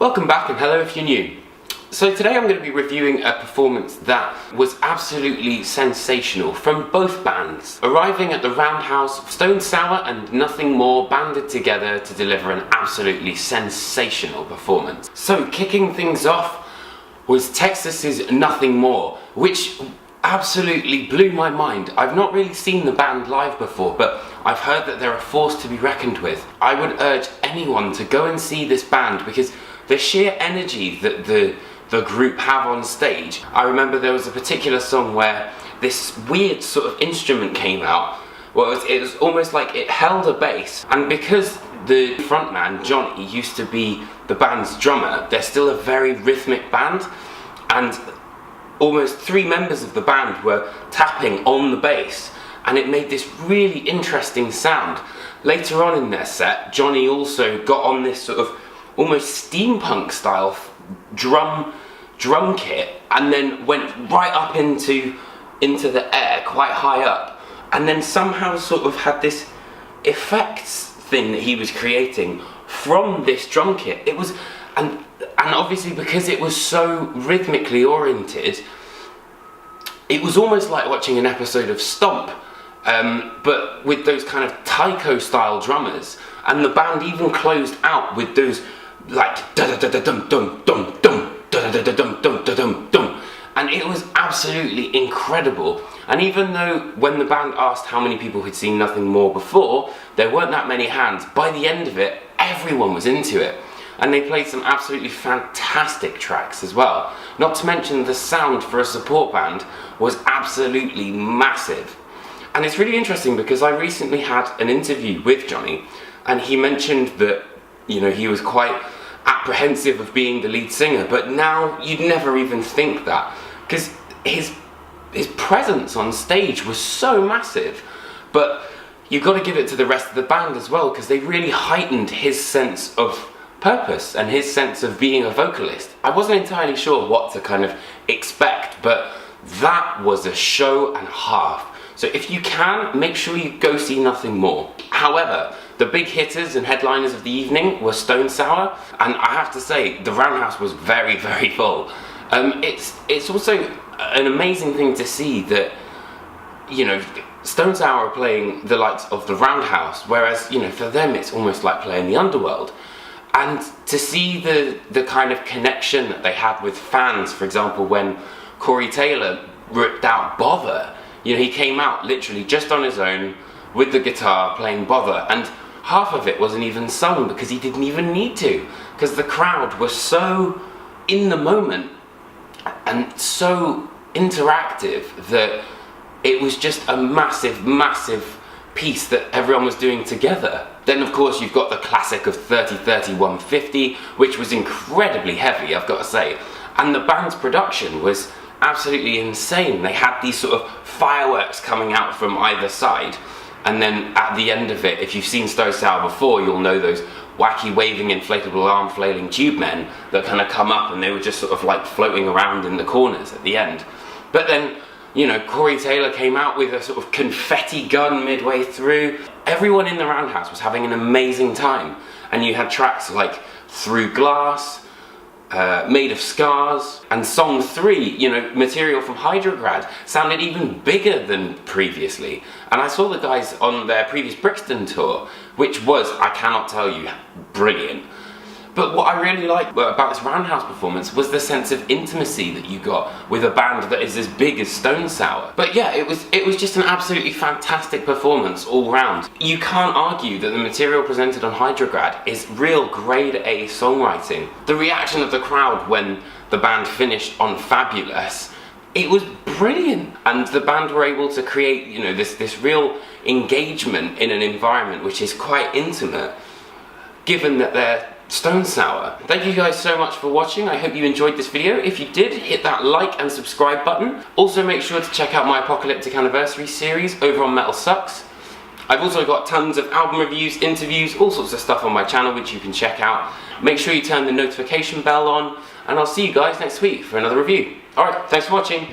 Welcome back and hello if you're new. So today I'm going to be reviewing a performance that was absolutely sensational from both bands. Arriving at the Roundhouse, Stone Sour and Nothing More banded together to deliver an absolutely sensational performance. So kicking things off was Texas's Nothing More, which absolutely blew my mind. I've not really seen the band live before, but I've heard that they're a force to be reckoned with. I would urge anyone to go and see this band because the sheer energy that the group have on stage. I remember there was a particular song where this weird sort of instrument came out. Well, it was almost like it held a bass, and because the frontman, Johnny, used to be the band's drummer, they're still a very rhythmic band, and almost 3 members of the band were tapping on the bass, and it made this really interesting sound. Later on in their set, Johnny also got on this sort of almost steampunk style drum kit, and then went right up into the air, quite high up, and then somehow sort of had this effects thing that he was creating from this drum kit. It was, and obviously because it was so rhythmically oriented, it was almost like watching an episode of Stomp, but with those kind of taiko style drummers, and the band even closed out with those like da da da da dum dum dum dum da da da dum dum da dum dum, and it was absolutely incredible. And even though when the band asked how many people had seen Nothing More before, there weren't that many hands, by the end of it everyone was into it, and they played some absolutely fantastic tracks as well. Not to mention the sound for a support band was absolutely massive. And it's really interesting because I recently had an interview with Johnny, and he mentioned that, you know, he was quite apprehensive of being the lead singer, but now you'd never even think that, because his presence on stage was so massive. But you've got to give it to the rest of the band as well, because they really heightened his sense of purpose and his sense of being a vocalist. I wasn't entirely sure what to kind of expect, but that was a show and a half. So if you can, make sure you go see Nothing More. However, the big hitters and headliners of the evening were Stone Sour, and I have to say, the Roundhouse was very, very full. It's also an amazing thing to see that, you know, Stone Sour are playing the likes of the Roundhouse, whereas, you know, for them it's almost like playing the underworld. And to see the kind of connection that they had with fans, for example, when Corey Taylor ripped out Bother, you know, he came out literally just on his own with the guitar playing Bother, and half of it wasn't even sung because he didn't even need to, because the crowd was so in the moment and so interactive that it was just a massive, massive piece that everyone was doing together. Then of course you've got the classic of 30-30-150, which was incredibly heavy, I've got to say, and the band's production was absolutely insane. They had these sort of fireworks coming out from either side, and then at the end of it, if you've seen Stone Sour before, you'll know those wacky waving inflatable arm flailing tube men that kind of come up, and they were just sort of like floating around in the corners at the end. But then, you know, Corey Taylor came out with a sort of confetti gun midway through. Everyone in the Roundhouse was having an amazing time, and you had tracks like Through Glass, Made of Scars, and Song 3, you know, material from Hydrograd, sounded even bigger than previously. And I saw the guys on their previous Brixton tour, which was, I cannot tell you, brilliant. But what I really liked about this Roundhouse performance was the sense of intimacy that you got with a band that is as big as Stone Sour. But yeah, it was just an absolutely fantastic performance all round. You can't argue that the material presented on Hydrograd is real grade A songwriting. The reaction of the crowd when the band finished on Fabulous, it was brilliant, and the band were able to create, you know, this real engagement in an environment which is quite intimate, given that they're Stone Sour. Thank you guys so much for watching. I hope you enjoyed this video. If you did, hit that like and subscribe button. Also make sure to check out my Apocalyptic Anniversary series over on Metal Sucks. I've also got tons of album reviews, interviews, all sorts of stuff on my channel which you can check out. Make sure you turn the notification bell on, and I'll see you guys next week for another review. Alright, thanks for watching.